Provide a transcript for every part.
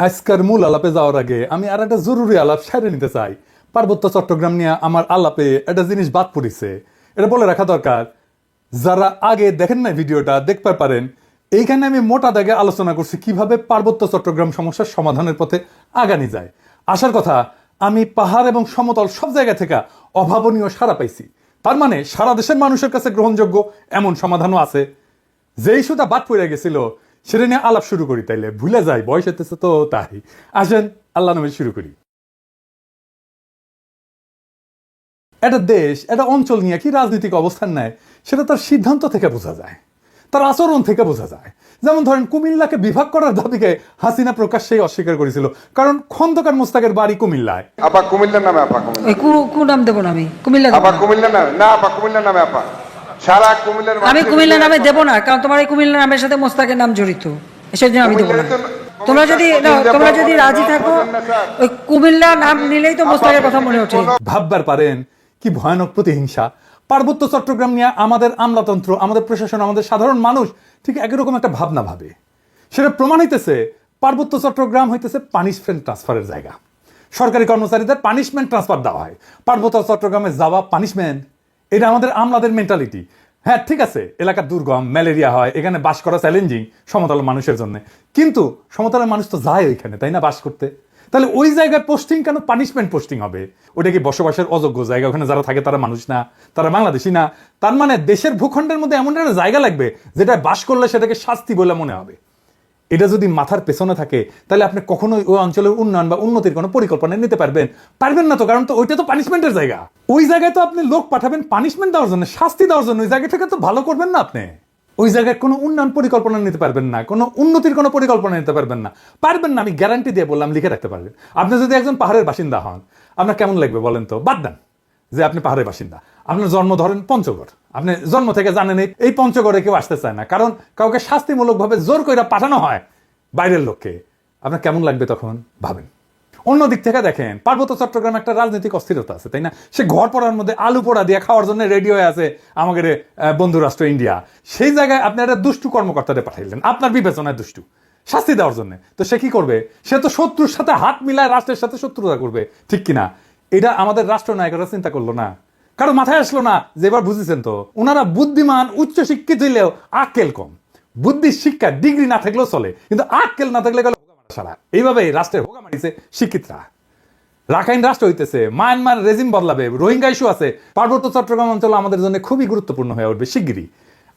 আজকের মূল আলাপে যাওয়ার আগে আমি আর একটা জরুরি আলাপ সেরে নিতে চাই। পার্বত্য চট্টগ্রাম নিয়ে আমার আলাপে একটা জিনিস বাদ পড়েছে, এটা বলে রাখা দরকার। যারা আগে দেখেন না ভিডিওটা দেখতে পারেন, এইখানে আমি মোটা দাগে আলোচনা করছি কিভাবে পার্বত্য চট্টগ্রাম সমস্যার সমাধানের পথে আগানি যায়। আসার কথা, আমি পাহাড় এবং সমতল সব জায়গা থেকে অভাবনীয় সাড়া পাইছি। তার মানে সারা দেশের মানুষের কাছে গ্রহণযোগ্য এমন সমাধানও আছে। যে ইস্যুটা বাদ পড়ে গেছিল সেটা নিয়ে আলাপ শুরু করি, তাইলে ভুলে যাই, বয়স হতেছে তো তাই। আসেন আল্লাহ নামে শুরু করি। একটা দেশ একটা অঞ্চল নিয়ে কি রাজনৈতিক অবস্থান নেয় সেটা তার সিদ্ধান্ত থেকে বোঝা যায়, তার আচরণ থেকে বোঝা যায়। যেমন ধরেন, কুমিল্লাকে বিভাগ করার দাবিকে হাসিনা প্রকাশ্যেই অস্বীকার করেছিল, কারণ খন্দকার মোস্তাকের বাড়ি কুমিল্লায়। আপা কুমিল্লার নামে, আপা কুমিল্লা কোন নাম দেবো না? আমি কুমিল্লা আপা কুমিল্লার নামে না, আপা কুমিল্লার নামে, আপা সারা কুমিল্লার আমি কুমিল্লা নামে দেবো না, কারণ তোমার এই কুমিল্লা নামের সাথে মোস্তাকের নাম জড়িত, সেই জন্য আমি দেবো না। তোমরা যদি রাজি থাকো, ওই কুমিল্লা নাম নিলেই তো মোস্তাকের কথা মনে ওঠে। ভাববার পারেন কি ভয়ানক প্রতিহিংসা। পার্বত্য চট্টগ্রাম নিয়ে আমাদের আমলাতন্ত্র, আমাদের প্রশাসন, আমাদের সাধারণ মানুষ ঠিক একরকম একটা ভাবনা ভাবে। সেটা প্রমাণ হইতেছে পার্বত্য চট্টগ্রাম হইতেছে পানিশমেন্ট ট্রান্সফারের জায়গা। সরকারি কর্মচারীদের পানিশমেন্ট ট্রান্সফার দেওয়া হয়, পার্বত্য চট্টগ্রামে যাওয়া পানিশমেন্ট। এটা আমাদের আমলাদের মেন্টালিটি। হ্যাঁ ঠিক আছে, এলাকার দুর্গম, ম্যালেরিয়া হয়, এখানে বাস করা চ্যালেঞ্জিং সমতলের মানুষের জন্য, কিন্তু সমতলের মানুষ তো যায় ওইখানে, তাই না, বাস করতে। তাহলে ওই জায়গায় পোস্টিং কেন পানিশমেন্ট পোস্টিং হবে? ওটা কি বসবাসের অযোগ্য জায়গা? ওখানে যারা থাকে তারা মানুষ না, তারা বাংলাদেশি না? তার মানে দেশের ভূখণ্ডের মধ্যে এমন একটা জায়গা লাগবে যেটা বাস করলে সেটাকে শাস্তি বলে মনে হবে। এটা যদি মাথার পেছনে থাকে তাহলে আপনি কখনোই ওই অঞ্চলের উন্নয়ন বা উন্নতির কোনো পরিকল্পনা নিতে পারবেন না তো, কারণ তো ওইটা তো পানিশমেন্টের জায়গা। ওই জায়গায় তো আপনি লোক পাঠাবেন পানিশমেন্ট দেওয়ার জন্য, শাস্তি দেওয়ার জন্য। ওই জায়গা থেকে তো ভালো করবেন না আপনি। ওই জায়গায় কোনো উন্নয়ন পরিকল্পনা নিতে পারবেন না, কোনো উন্নতির কোনো পরিকল্পনা নিতে পারবেন না। আমি গ্যারান্টি দিয়ে বললাম, লিখে রাখতে পারবেন। আপনি যদি একজন পাহাড়ের বাসিন্দা হন, আপনার কেমন লাগবে বলেন তো? বাদ দেন যে আপনি পাহাড়ের বাসিন্দা, আপনার জন্ম ধরেন পঞ্চগড়, আপনি জন্ম থেকে জানেন এই পঞ্চগড়ে কেউ আসতে চায় না, কারণ কাউকে শাস্তিমূলকভাবে জোর করে পাঠানো হয় বাইরের লোককে। আপনার কেমন লাগবে তখন ভাবেন। অন্যদিক থেকে দেখেন, পার্বত্য চট্টগ্রাম একটা রাজনৈতিক অস্থিরতা আছে, তাই না? সে ঘর পড়ার মধ্যে আলু পোড়া দিয়ে খাওয়ার জন্য রেডি হয়ে আছে আমাদের বন্ধু রাষ্ট্র ইন্ডিয়া। সেই জায়গায় আপনি একটা দুষ্টু কর্মকর্তাদের পাঠাইলেন, আপনার বিবেচনায় দুষ্টু, শাস্তি দেওয়ার জন্য। তো সে কি করবে? সে তো শত্রুর সাথে হাত মিলায় রাষ্ট্রের সাথে শত্রুতা করবে, ঠিক কিনা? এটা আমাদের রাষ্ট্রনায়করা চিন্তা করলো না, কারো মাথায় আসলো না যে এবার বুঝেছেন তো, ওনারা বুদ্ধিমান উচ্চ শিক্ষিত হইলেও আক্কেল কম। বুদ্ধি শিক্ষা ডিগ্রি না থাকলেও চলে, কিন্তু আক্কেল না থাকলে সারা। এইভাবে রাষ্ট্রের হোগা মারিছে শিক্ষিতরা। রাখাইন রাষ্ট্র হইতেছে, মায়ানমার রেজিম বদলাবে, রোহিঙ্গা ইস্যু আছে, পার্বত্য চট্টগ্রাম অঞ্চল আমাদের জন্য খুবই গুরুত্বপূর্ণ হয়ে উঠবে শিগগিরই।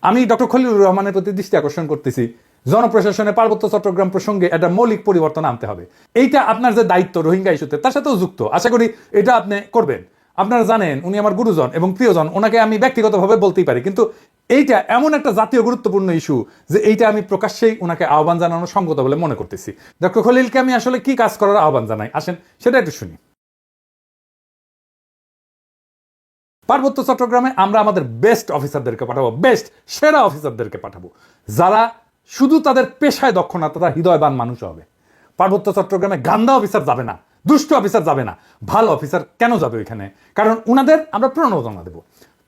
আমি ডক্টর খলিলুর রহমানের প্রতি দৃষ্টি আকর্ষণ করতেছি, জনপ্রশাসনে পার্বত্য চট্টগ্রাম প্রসঙ্গে একটা মৌলিক পরিবর্তন আনতে হবে। এইটা আপনার যে দায়িত্ব রোহিঙ্গা ইস্যুতে, তার সাথেও যুক্ত। আশা করি এটা আপনি করবেন। আপনারা জানেন উনি আমার গুরুজন এবং প্রিয়জন, ওনাকে আমি ব্যক্তিগতভাবে বলতেই পারি, কিন্তু এইটা এমন একটা জাতীয় গুরুত্বপূর্ণ ইস্যু যে এইটা আমি প্রকাশ্যেই ওনাকে আহ্বান জানানো সঙ্গত বলে মনে করতেছি। ডক্টর খলিলকে আমি আসলে কি কাজ করার আহ্বান জানাই, আসেন সেটা একটু শুনি। পার্বত্য চট্টগ্রামে আমরা আমাদের বেস্ট অফিসারদেরকে পাঠাবো, বেস্ট সেরা অফিসারদেরকে পাঠাবো, যারা শুধু তাদের পেশায় দক্ষ না, তারা হৃদয়বান মানুষ হবে। পার্বত্য চট্টগ্রামে গান্দা অফিসার যাবে না, দুষ্ট অফিসার যাবে না। ভালো অফিসার কেন যাবে ওইখানে? কারণ উনাদের আমরা প্রণোদনা দেবো।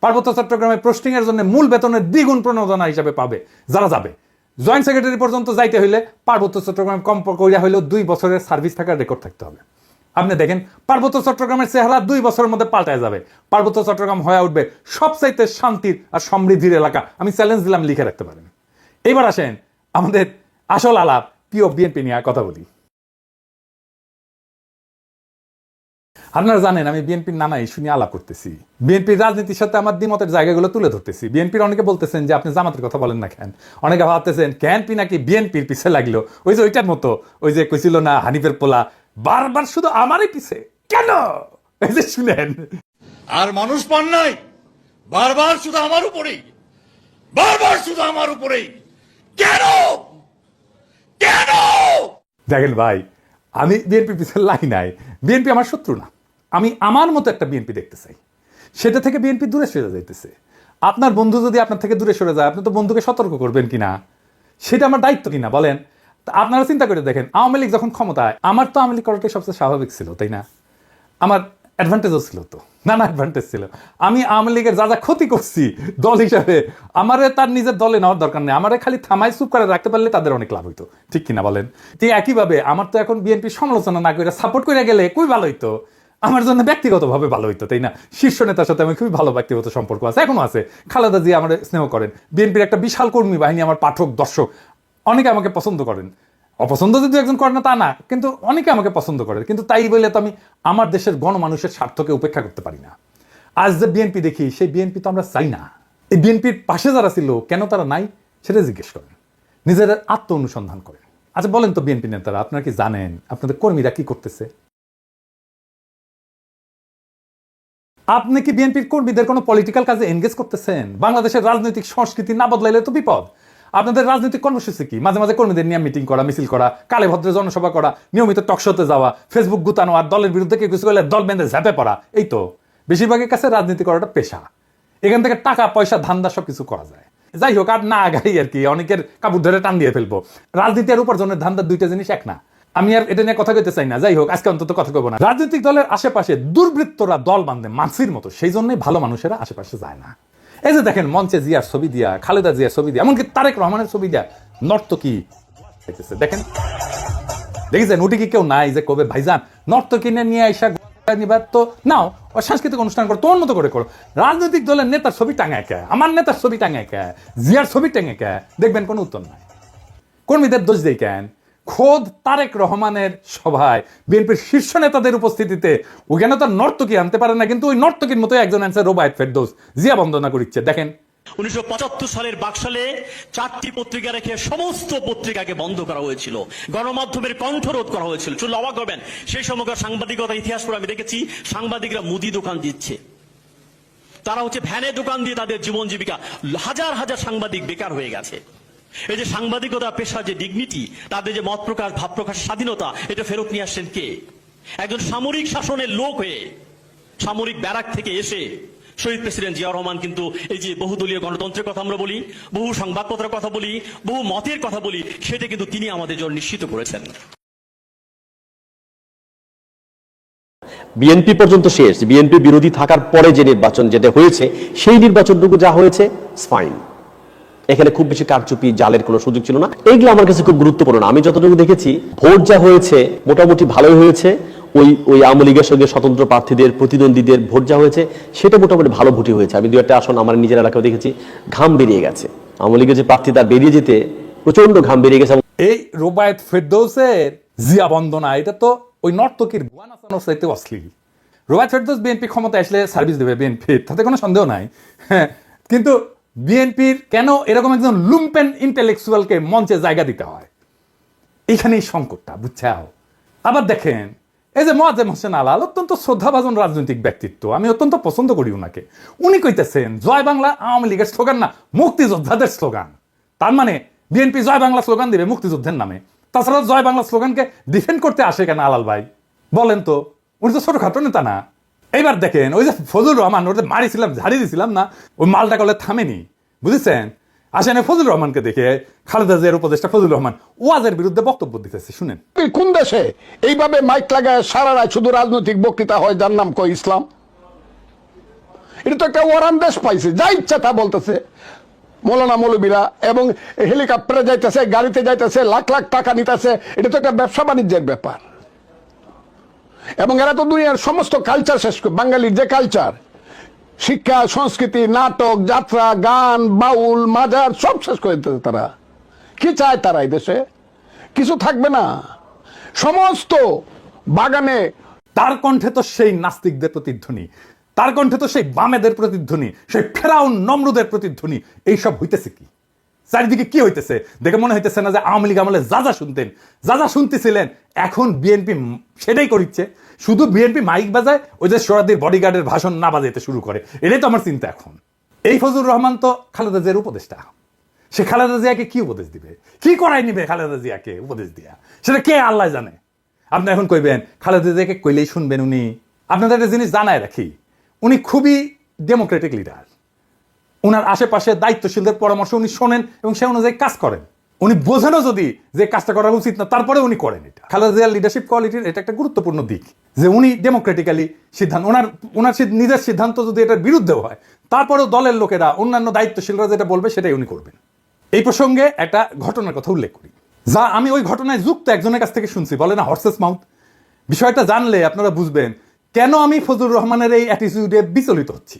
পার্বত্য চট্টগ্রামে পোস্টিং এর জন্য মূল বেতনের দ্বিগুণ প্রণোদনা হিসাবে পাবে যারা যাবে। জয়েন্ট সেক্রেটারি পর্যন্ত যাইতে হইলে পার্বত্য চট্টগ্রাম কম কইরা হইলেও 2 বছরের সার্ভিস থাকার রেকর্ড থাকতে হবে। আপনি দেখেন পার্বত্য চট্টগ্রামের চেহারা 2 বছরের মধ্যে পাল্টায় যাবে। পার্বত্য চট্টগ্রাম হয়ে উঠবে সবচাইতে শান্তির আর সমৃদ্ধির এলাকা। আমি চ্যালেঞ্জ দিলাম, লিখে রাখতে পারেন। এবার আসেন আমাদের আসল আলাপ, প্রিয় বিএনপি নিয়ে কথা বলি। আপনারা জানেন আমি বিএনপির নানা ইস্যু নিয়ে আলাপ করতেছি, বিএনপির রাজনীতির সাথে আমার দ্বিমতের জায়গাগুলো তুলে ধরতেছি। বিএনপির অনেকে বলতেছেন যে আপনি জামাতের কথা বলেন না কেন, অনেকে ভাবতেছেন কেনপি নাকি বিএনপির পিছে লাগলো। ওই যে ওইটার মতো, ওই যে কইছিল না হানিফের পোলা, বারবার শুধু আমারই পিছে কেন? এই যে শুনেন, আর মানুষ পান নাই, বারবার শুধু আমার উপরেই, বারবার শুধু আমার উপরেই কেন কেন? দেখেন ভাই, আমি বিএনপির পিছনে লাই নাই, বিএনপি আমার শত্রু না। আমি আমার মতো একটা বিএনপি দেখতে চাই, সেটা থেকে বিএনপি দূরে সরে যাইতেছে। আপনার বন্ধু যদি আপনার থেকে দূরে সরে যায়, আপনি তো বন্ধুকে সতর্ক করবেন কিনা, সেটা আমার দায়িত্ব কিনা বলেন? আপনারা চিন্তা করে দেখেন, আওয়ামী লীগ যখন ক্ষমতায়, আমার তো আওয়ামী লীগ করাটাই সবচেয়ে স্বাভাবিক ছিল, তাই না? আমার অ্যাডভান্টেজও ছিল তো, নানা অ্যাডভান্টেজ ছিল। আমি আওয়ামী লীগের যা যা ক্ষতি করছি দল হিসাবে, আমারে তার নিজের দলে নেওয়ার দরকার নেই, আমারে খালি থামাই চুপ করে রাখতে পারলে তাদের অনেক লাভ হইতো, ঠিক কিনা বলেন? ঠিক একইভাবে আমার তো এখন বিএনপি সমালোচনা না করে সাপোর্ট করে গেলে খুবই ভালো হইতো, আমার জন্য ব্যক্তিগতভাবে ভালো হইতো, তাই না? শীর্ষ নেতার সাথে আমি খুবই ভালো ব্যক্তিগত সম্পর্ক আছে, এখনো আছে। খালেদা জিয়া আমার স্নেহ করেন, বিএনপির একটা বিশাল কর্মী বাহিনী, আমার পাঠক দর্শক অনেকে আমাকে পছন্দ করেন। অপছন্দ যদি একজন করে না তা না, কিন্তু অনেকে আমাকে পছন্দ করে। কিন্তু তাই বলে তো আমি আমার দেশের গণমানুষের স্বার্থকে উপেক্ষা করতে পারি না। আজ যে বিএনপি দেখি, সেই বিএনপি তো আমরা চাই না। এই বিএনপির পাশে যারা ছিল কেন তারা নাই সেটা জিজ্ঞেস করেন, নিজের আত্ম অনুসন্ধান করেন। আচ্ছা বলেন তো বিএনপি নেতারা, আপনারা কি জানেন আপনাদের কর্মীরা কি করতেছে? আপনি কি বিএনপির কর্মীদের কোনো পলিটিক্যাল কাজে এনগেজ করতেছেন? বাংলাদেশের রাজনৈতিক সংস্কৃতি না বদলাইলে তো বিপদ। আপনাদের রাজনৈতিক কর্মসূচি কি? মাঝে মাঝে কর্মীদের নিয়ে মিটিং করা, মিছিল করা, কালে ভদ্রে জনসভা করা, নিয়মিত টকশোতে যাওয়া, ফেসবুক গুতানো, আর দলের বিরুদ্ধে কেউ কিছু করলে দল বেঁধে ঝাঁপে পড়া, এই তো। বেশিরভাগের কাছে রাজনীতি করাটা পেশা, এখান থেকে টাকা পয়সা ধান্দা সবকিছু করা যায়। যাই হোক, আর না আগাই আর কি, অনেকের কাপড় ধরে টান দিয়ে ফেলবো। রাজনীতি আর উপার্জনের ধান্দার দুইটা জিনিস এক না। আমি আর এটা নিয়ে কথা কইতে চাই না। যাই হোক, আজকে অন্তত কথা কইব না। রাজনৈতিক দলের আশেপাশে দুর্বৃত্তরা দল বাঁধে মানসির মতো, সেই জন্যই ভালো মানুষেরা আশেপাশে যায় না। এই যে দেখেন, মঞ্চে জিয়ার ছবি দিয়া, খালেদা জিয়ার ছবি দিয়া, এমনকি তারেক রহমানের ছবি দিয়া নর্তকী দেখেন, দেখেছেন? উঠে কি কেউ নাই যে কবে ভাইজান নর্তকী নিয়ে আইসা নিবার তো নাও, সাংস্কৃতিক অনুষ্ঠান করো, তোমার মতো করে করো। রাজনৈতিক দলের নেতার ছবি টাঙায় কে? আমার নেতার ছবি টাঙায় কে? জিয়ার ছবি টাঙায় কে? দেখবেন কোনো উত্তর নাই। কর্মীদের দোষ দেই কেন? খোদ তারেক রহমানের সভায় বিএনপির শীর্ষ নেতাদের উপস্থিতিতে ওখানে তো নর্তকী আনতে পারে না, কিন্তু ওই নর্তকীর মতো একজন আনসার রোবায়েত ফেরদৌস, জিয়া বন্দনা করিচ্ছে। দেখেন 1975 সালের বাকশালে 4টি পত্রিকা রেখে সমস্ত পত্রিকাকে বন্ধ করা হয়েছিল, গণমাধ্যমের কণ্ঠরোধ করা হয়েছিল। শুনলে অবাক হবেন, সেই সময়কার সাংবাদিকতা ইতিহাস পড়ে আমি দেখেছি সাংবাদিকরা মুদি দোকান দিচ্ছে, তারা হচ্ছে ভ্যানে দোকান দিয়ে তাদের জীবন জীবিকা। হাজার হাজার সাংবাদিক বেকার হয়ে গেছে। এই যে সাংবাদিকতা পেশার যে ডিগনিটি, তাদের যে মত প্রকাশ ভাব প্রকাশ স্বাধীনতা, এটা ফেরত নিয়ে আসছেন কে? একজন সামরিক শাসনের লোক হয়ে, সামরিক ব্যারাক থেকে এসে শহীদ প্রেসিডেন্ট জিয়া রহমান কিন্তু এই যে বহুদলীয় গণতন্ত্রের কথা আমরা বলি, বহু সংবাদপত্রের কথা বলি, বহু মতের কথা বলি, সেটা কিন্তু তিনি আমাদের জন্য নিশ্চিত করেছেন। বিএনপি পর্যন্ত শেষ, বিএনপি বিরোধী থাকার পরে যে নির্বাচন যেটা হয়েছে, সেই নির্বাচনটুকু যা হয়েছে ফাইন। এখানে খুব বেশি কারচুপি জালের কোনো সুযোগ ছিল না। এইগুলো আমার কাছে খুব গুরুত্বপূর্ণ না। আমি যতটুকু দেখেছি ভোট যা হয়েছে মোটামুটি ভালোই হয়েছে। ওই আওয়ামী লীগের সঙ্গে স্বতন্ত্র প্রার্থীদের প্রতিদ্বন্দ্বীদের ভোট যা হয়েছে সেটা মোটামুটি ভালো ভোটই হয়েছে। আমি দু একটা আসন আমার নিজের এলাকায় দেখেছি ঘাম বেরিয়ে গেছে, আওয়ামী লীগের যে প্রার্থী তার বেরিয়ে যেতে প্রচন্ড ঘাম বেরিয়ে গেছে। এই রোবায়েত ফেরদৌসের জিয়া বন্দনা, এটা তো ওই নর্তকীর গুয়া নাচানোর চাইতে অশ্লীল। রোবায়েত ফেরদৌস বিএনপি ক্ষমতা আসলে সার্ভিস দেবে বিএনপির, তাতে কোনো সন্দেহ নাই। হ্যাঁ, কিন্তু বিএনপির কেন এরকম একজন লুম্পেন ইন্টেলেকচুয়ালকে মঞ্চে জায়গা দিতে হয়? এইখানেই সংকটটা, বুঝছাও? আবার দেখেন, এই যে মোয়াজ্জেম হোসেন আলাল, অত্যন্ত শ্রদ্ধাভাজন রাজনৈতিক ব্যক্তিত্ব, আমি অত্যন্ত পছন্দ করি উনাকে। উনি কইতেছেন জয় বাংলা আওয়ামী লীগের স্লোগান না, মুক্তিযোদ্ধাদের স্লোগান। তার মানে বিএনপি জয় বাংলা স্লোগান দিবে মুক্তিযুদ্ধের নামে। তাছাড়া জয় বাংলা স্লোগানকে ডিফেন্ড করতে আসে কেন আলাল ভাই? বলেন তো, উনি তো ছোটখাটো নেতা না। এইবার দেখেন, ওই যে ফজলুর রহমান, ওটা মারিছিলাম, ঝাড়ি দিছিলাম না, ওই মালটা করলে থামেনি, বুঝেছেন? আসেন ফজলুর রহমানকে দেখে খালেদা জিয়ার উপদেষ্টা ফজলুর রহমান ওয়াজের বিরুদ্ধে বক্তব্য দিতেছে, শুনেন। কোন দেশে এইভাবে মাইক লাগায় সারা রাত শুধু রাজনৈতিক বক্তৃতা হয়, যার নাম কয় ইসলাম? এটা তো একটা ওয়ারান দেশ পাইছে, যা ইচ্ছা তা বলতেছে মৌলানা মৌলবীরা, এবং হেলিকপ্টারে যাইতেছে, গাড়িতে যাইতেছে, লাখ লাখ টাকা নিতেছে। এটা তো একটা ব্যবসা বাণিজ্যের ব্যাপার। এবং এরা তো দুনিয়ার সমস্ত কালচার শেষ করে, বাঙালির যে কালচার, শিক্ষা, সংস্কৃতি, নাটক, যাত্রা, গান, বাউল, মাজার সব শেষ করে দিতেছে। তারা কি চায়? তারা এই দেশে কিছু থাকবে না, সমস্ত বাগানে। তার কণ্ঠে তো সেই নাস্তিকদের প্রতিধ্বনি, তার কণ্ঠে তো সেই বামেদের প্রতিধ্বনি, সেই ফেরাউন নমরুদের প্রতিধ্বনি। এইসব হইতেছে কি? চারিদিকে কি হইতেছে? দেখে মনে হইতেছে না যে আওয়ামী লীগ আমলে যা যা শুনতেন, যা যা শুনতেছিলেন, এখন বিএনপি সেটাই করিচ্ছে। শুধু বিএনপি মাইক বাজায়, ওই যে সোহরাওয়ার্দীর বডিগার্ডের ভাষণ না বাজাইতে শুরু করে। এটাই তো আমার চিন্তা এখন। এই ফজলুর রহমান তো খালেদা জিয়ার উপদেষ্টা, সে খালেদা জিয়াকে কি উপদেশ দিবে? কি করাই নিবে খালেদা জিয়াকে উপদেশ দিয়া? সেটা কে আল্লাহ জানে। আপনি এখন কইবেন খালেদা জিয়াকে কইলেই শুনবেন উনি? আপনাদের একটা জিনিস জানায় রাখি, উনি খুবই ডেমোক্রেটিক লিডার। উনার আশেপাশে দায়িত্বশীলদের পরামর্শ উনি শোনেন এবং সে অনুযায়ী কাজ করেন। উনি বোঝেনও যদি যে কাজটা করা উচিত না, তারপরে উনি করেন। এটা খালেদা জিয়ার লিডারশিপ কোয়ালিটির এটা একটা গুরুত্বপূর্ণ দিক। যে উনি ডেমোক্রেটিক্যালি সিদ্ধান্ত ওনার নিজের সিদ্ধান্ত যদি এটার বিরুদ্ধেও হয় তারপরেও দলের লোকেরা অন্যান্য দায়িত্বশীলরা যেটা বলবে সেটাই উনি করবেন। এই প্রসঙ্গে একটা ঘটনার কথা উল্লেখ করি, যা আমি ওই ঘটনায় যুক্ত একজনের কাছ থেকে শুনছি, বলে না হর্সেস মাউথ। বিষয়টা জানলে আপনারা বুঝবেন কেন আমি ফজলুর রহমানের এই অ্যাটিটিউডে বিচলিত হচ্ছি।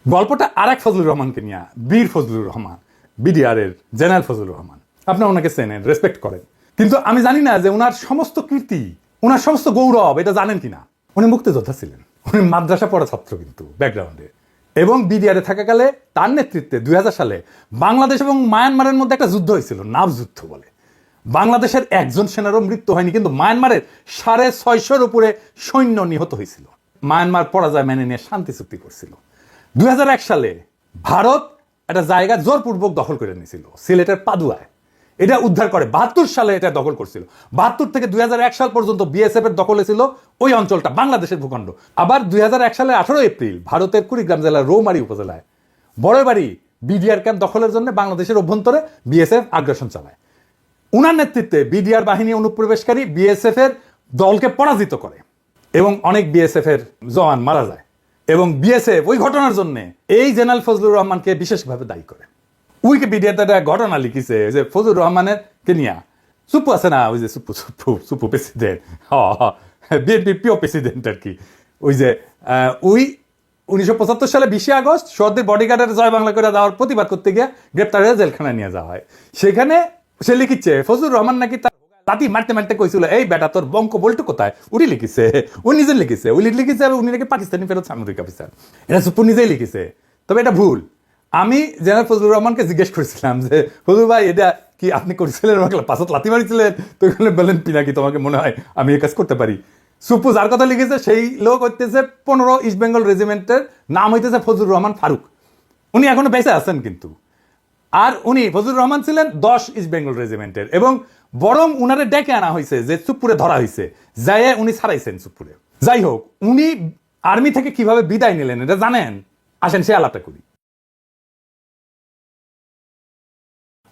গল্পটা আর এক ফজলুর রহমানকে নিয়ে, বীর ফজলুর রহমান, বিডিআর এর জেনারেল ফজলুর রহমান। আপনারা ওনাকে চেনেন, রেসপেক্ট করেন, কিন্তু আমি জানি না যে ওনার সমস্ত কীর্তি, ওনার সমস্ত গৌরব এটা জানেন কিনা। উনি মুক্তিযোদ্ধা ছিলেন, উনি মাদ্রাসা পড়া ছাত্র কিন্তু ব্যাকগ্রাউন্ডে, এবং বিডিআরে থাকাকালে তার নেতৃত্বে 2000 সালে বাংলাদেশ এবং মায়ানমারের মধ্যে একটা যুদ্ধ হয়েছিল, নাভ যুদ্ধ বলে। বাংলাদেশের একজন সেনারও মৃত্যু হয়নি, কিন্তু মায়ানমারের 650-র উপরে সৈন্য নিহত হয়েছিল। মায়ানমার পরাজয় মেনে নিয়ে শান্তি চুক্তি করছিল। 2001 সালে ভারত একটা জায়গা জোরপূর্বক দখল করে নিয়েছিল, সিলেটের পাদুয়ায়। এটা উদ্ধার করে 72 সালে এটা দখল করছিল। 72 থেকে 2001 সাল পর্যন্ত বিএসএফ এর দখলে ছিল ওই অঞ্চলটা, বাংলাদেশের ভূখণ্ড। আবার 2001 সালের 18 এপ্রিল ভারতের কুড়িগ্রাম জেলার রৌমারী উপজেলায় বড়বাড়ি বিডিআর ক্যাম্প দখলের জন্য বাংলাদেশের অভ্যন্তরে বিএসএফ আগ্রাসন চালায়। উনার নেতৃত্বে বিডিআর বাহিনী অনুপ্রবেশকারী বিএসএফ এর দলকে পরাজিত করে এবং অনেক বিএসএফ এর জওয়ান মারা যায়। এবং বিএসএফ ওই ঘটনার জন্য এই জেনারেল ফজলুর রহমানকে বিশেষভাবে দায়ী করে। উইকিপিডিয়াতে একটা ঘটনা লিখিছে যে ফজলুর রহমানের কে নিয়া, সুপু আছে না, ওই যে সুপু প্রেসিডেন্ট, বিএনপির প্রিয় প্রেসিডেন্ট আর কি, ওই যে 1975 সালে 20 আগস্ট সর্দির বডিগার্ডের জয় বাংলা করে দেওয়ার প্রতিবাদ করতে গিয়ে গ্রেপ্তার হয়ে জেলখানায় নিয়ে যাওয়া হয়। সেখানে সে লিখিচ্ছে ফজলুর রহমান নাকি তার লাঠি মারতে মারতে কইছিল, এই বেটা তোর বঙ্ক বল্টু কোথায়, উনি লিখিছে, উনি নিজে লিখিছে, উনি লিখিছে উনি নাকি পাকিস্তানি ফেরত সামরিক অফিসার, এটা সুপু নিজেই লিখিছে। তবে এটা ভুল। আমি জেনারেল ফজলুর রহমানকে জিজ্ঞেস করেছিলাম যে ফজলুর ভাই এটা কি আপনি করেছিলেন, আমাকে পাঁচত লাথি মারিছিলেন? তো বলেন পিনাকি তোমাকে মনে হয় আমি এই কাজ করতে পারি। সুপু যার কথা লিখেছে সেই লোক হইতেছে 15 ইস্ট বেঙ্গল রেজিমেন্টের, নাম হইতেছে ফজলুর রহমান ফারুক। উনি এখনো বেঁচে আছেন কিন্তু। আর উনি ফজলুর রহমান ছিলেন 10 ইস্ট বেঙ্গল রেজিমেন্টের, এবং বরং উনারে ডেকে আনা হয়েছে যে চুপুরে ধরা হয়েছে, যাই উনি ছাড়াইছেন চুপুরে। যাই হোক, উনি আর্মি থেকে কিভাবে বিদায় নিলেন এটা জানেন? আসেন সে আলাপটা করি।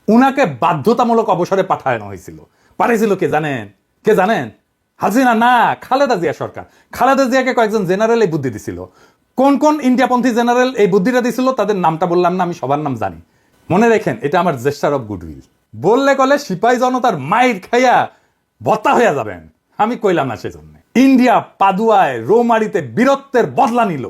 উনাকে বাধ্যতামূলক অবসরে পাঠানো হয়েছিল। পাঠিয়েছিল কে জানেন? কে জানেন? হাসিনা না, খালেদা জিয়া সরকার। খালেদা জিয়াকে কয়েকজন জেনারেল এই বুদ্ধি দিছিল। কোন কোন ইন্ডিয়াপন্থী জেনারেল এই বুদ্ধিটা দিছিল তাদের নামটা বললাম না, আমি সবার নাম জানি। মনে রেখেন, এটা আমার জেস্টার অফ গুডউইল। বললে কলে সিপাহী জনতার মাইর খাইয়া ভত্তা হইয়া যাবেন, আমি কইলাম না সেজন্য। ইন্ডিয়া পাদুয়ায় রৌমারিতে বীরত্বের বদলা নিল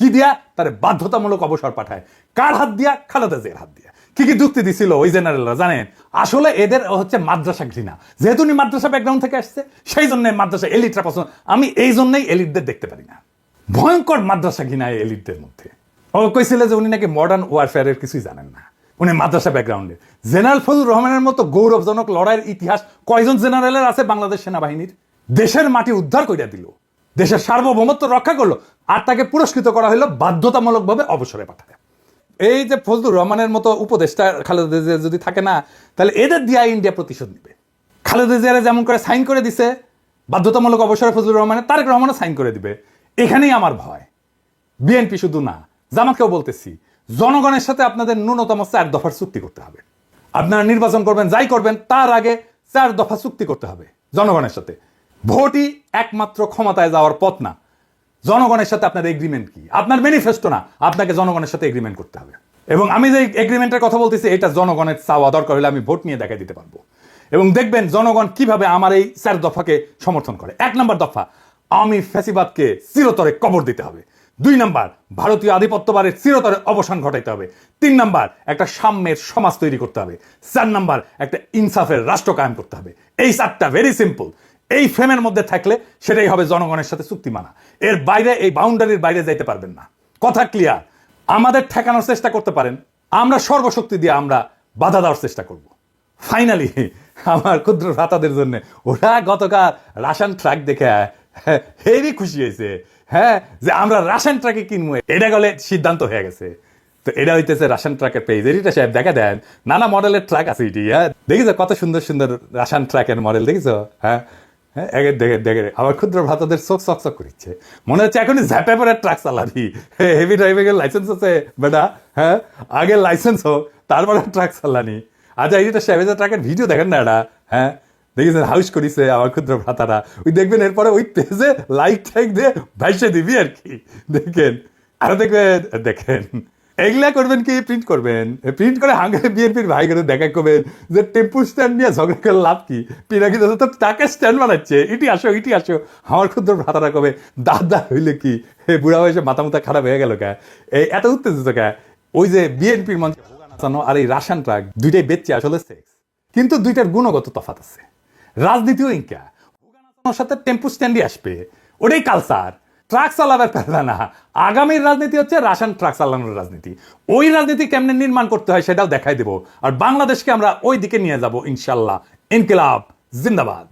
কি দিয়া? তার বাধ্যতামূলক অবসর পাঠায়। কার হাত দিয়া? খালেদা জিয়ার হাত দিয়া। কি কি যুক্তি দিছিল ওই জেনারেলরা জানেন? আসলে এদের হচ্ছে মাদ্রাসা ঘৃণা। যেহেতু উনি মাদ্রাসা ব্যাকগ্রাউন্ড থেকে আসছে, সেই জন্য মাদ্রাসা এলিটরা পছন্দ। আমি এই জন্যই এলিটদের দেখতে পারি না। ভয়ঙ্কর মাদ্রাসা ঘৃণা এলিটদের মধ্যে। ও কইছিল যে উনি নাকি মডার্ন ওয়ারফেয়ারের কিছুই জানেন না, উনি মাদ্রাসা ব্যাকগ্রাউন্ডে। জেনারেল ফজলুর রহমানের মতো গৌরবজনক লড়াইয়ের ইতিহাস কয়জন জেনারেলের আছে বাংলাদেশ সেনাবাহিনীর? দেশের মাটি উদ্ধার কইরা দিল, দেশের সার্বভৌমত্ব রক্ষা করলো, আর তাকে পুরস্কৃত করা হলো বাধ্যতামূলকভাবে অবসরে পাঠায়। এই যে ফজলুর রহমানের মতো উপদেষ্টা খালেদা জিয়া যদি থাকে না, তাহলে এদের দিয়া ইন্ডিয়া প্রতিশোধ নেবে। খালেদা জিয়ারে যেমন করে সাইন করে দিছে বাধ্যতামূলক অবসরে ফজলুর রহমানের, তারেক রহমানও সাইন করে দিবে। এখানেই আমার ভয়। বিএনপি শুধু না, জামাতকেও বলতেছি, জনগণের সাথে আপনাদের ন্যূনতম 4 দফার চুক্তি করতে হবে। আপনারা নির্বাচন করবেন, যাই করবেন, তার আগে 4 দফা চুক্তি করতে হবে জনগণের সাথে। ভোটই একমাত্র ক্ষমতায় যাওয়ার পথ না। জনগণের সাথে আপনার এগ্রিমেন্ট কি? আপনার ম্যানিফেস্টো না, আপনাকে জনগণের সাথে এগ্রিমেন্ট করতে হবে। এবং আমি যে এগ্রিমেন্টের কথা বলতেছি, এটা জনগণের চাওয়া, দরকার হলে আমি ভোট নিয়ে দেখাই দিতে পারবো। এবং দেখবেন জনগণ কিভাবে আমার এই 4 দফাকে সমর্থন করে। 1 নম্বর দফা, আওয়ামী ফ্যাসিবাদকে চিরতরে কবর দিতে হবে। 2 নাম্বার, ভারতীয় আধিপত্যবাদের চিরতরে অবসান ঘটাইতে হবে। 3 নাম্বার, একটা সাম্যের সমাজ তৈরি করতে হবে। 4 নাম্বার, একটা ইনসাফের রাষ্ট্র কায়েম করতে হবে। এই 4টা ভেরি সিম্পল। এই ফ্রেমের মধ্যে থাকলে সেটাই হবে জনগণের সাথে চুক্তি মানা। এর বাইরে, এই বাউন্ডারির বাইরে যাইতে পারবেন না। কথা ক্লিয়ার? আমাদের ঠেকানোর চেষ্টা করতে পারেন, আমরা সর্বশক্তি দিয়ে আমরা বাধা দেওয়ার চেষ্টা করব। ফাইনালি আমার ক্ষুদ্র ভ্রাতাদের জন্য ওরা গতকাল রাশন ট্রাক দেখে হেভি খুশি হয়েছে। হ্যাঁ, যে আমরা রাশন ট্রাকে কিনবো, এটা গেলে সিদ্ধান্ত হয়ে গেছে। তো এটা হইতেছে রাশন ট্রাকের পেজ। এটা সাহেব দেখা দেন, নানা মডেলের ট্রাক আছে এটি। হ্যাঁ, দেখিস কত সুন্দর সুন্দর রাশন ট্রাকের মডেল দেখিস? হ্যাঁ হ্যাঁ, দেখে দেখে আমার ক্ষুদ্র ভ্রাতাদের চোখ চকচক করছে। মনে হচ্ছে এখনই ঝ্যাপে পরে ট্রাক চালাবি। হেভি ড্রাইভিং এর লাইসেন্স আছে বেটা? হ্যাঁ, আগে লাইসেন্স হোক, তারপরে ট্রাক চালানি। আচ্ছা, এইটা 7 ট্রাকের ভিডিও দেখেন না এটা? হ্যাঁ, দেখেছেন হাউস করিছে আমার ক্ষুদ্র ভ্রাতারা, ওই দেখবেন এরপরে ওই পেজে লাইক টাইক দিয়ে ভাইসে দিবি আর কি, দেখেন আরো দেখেন এগুলা করবেন কি, প্রিন্ট করবেন, প্রিন্ট করে হাঙ্গারে বিএনপির ভাই করে দেখা করবেন যে টেম্পু স্ট্যান্ড নিয়ে ঝগড়া করে লাভ কি, পিনাকি দাদা তো তাকে স্ট্যান্ড বানাচ্ছে, ইটি আসো আমার ক্ষুদ্র ভ্রাতারা কবে দাদা হইলে কি হে বুড়া বয়সে মাথা মুথা খারাপ হয়ে গেল কে, এই এত উত্তেজিত কে, ওই যে বিএনপির মঞ্চে নাচানো আর এই রাশিয়ান ট্রাক দুইটাই বেচছে আসলে সেক্স, কিন্তু দুইটার গুণগত তফাৎ আছে। রাজনীতিও ইনকা নাচানোর সাথে টেম্পু স্ট্যান্ডই আসবে, ওটাই কালচার, ট্রাক চালাবার পারবে না। আগামীর রাজনীতি হচ্ছে রাশিয়ান ট্রাক চালানোর রাজনীতি, ওই রাজনীতি কেমনে নির্মাণ করতে হয় সেটাও দেখাই দেবো, আর বাংলাদেশকে আমরা ওই দিকে নিয়ে যাব ইনশাল্লাহ। ইনকিলাব জিন্দাবাদ।